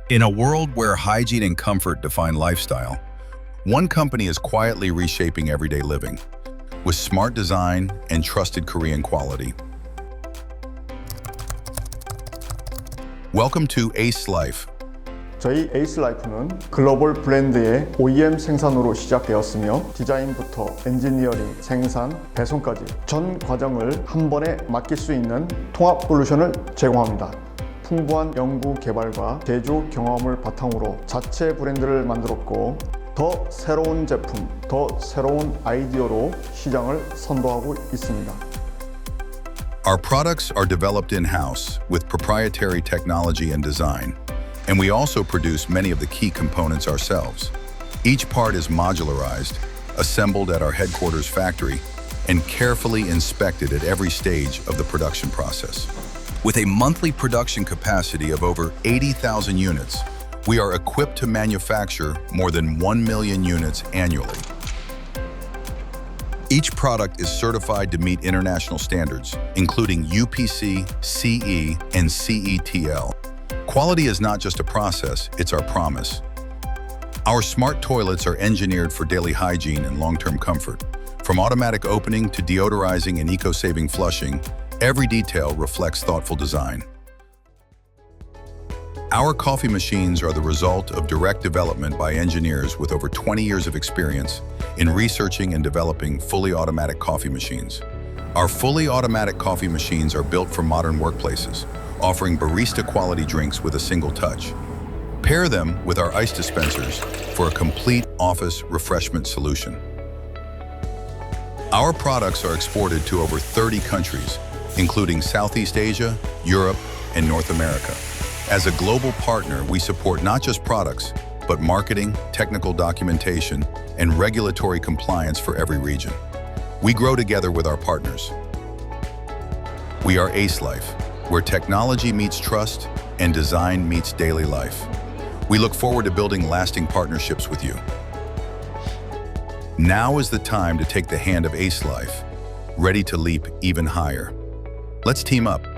In a world where hygiene and comfort define lifestyle, one company is quietly reshaping everyday living with smart design and trusted Korean quality. Welcome to Acelife. 저희 에이스라이프는 글로벌 브랜드의 OEM 생산으로 시작되었으며 디자인부터 엔지니어링, 생산, 배송까지 전 과정을 한 번에 맡길 수 있는 통합 솔루션을 제공합니다. 풍부한 연구 개발과 제조 경험을 바탕으로 자체 브랜드를 만들었고 더 새로운 제품, 더 새로운 아이디어로 시장을 선도하고 있습니다. Our products are developed in-house with proprietary technology and design, and we also produce many of the key components ourselves. Each part is modularized, assembled at our headquarters factory, and carefully inspected at every stage of the production process. With a monthly production capacity of over 80,000 units, we are equipped to manufacture more than 1 million units annually. Each product is certified to meet international standards, including UPC, CE, and CETL. Quality is not just a process, it's our promise. Our smart toilets are engineered for daily hygiene and long-term comfort. From automatic opening to deodorizing and eco-saving flushing, every detail reflects thoughtful design. Our coffee machines are the result of direct development by engineers with over 20 years of experience in researching and developing fully automatic coffee machines. Our fully automatic coffee machines are built for modern workplaces, offering barista-quality drinks with a single touch. Pair them with our ice dispensers for a complete office refreshment solution. Our products are exported to over 30 countries, including Southeast Asia, Europe, and North America. As a global partner, we support not just products, but marketing, technical documentation, and regulatory compliance for every region. We grow together with our partners. We are Acelife, where technology meets trust and design meets daily life. We look forward to building lasting partnerships with you. Now is the time to take the hand of Acelife, ready to leap even higher. Let's team up.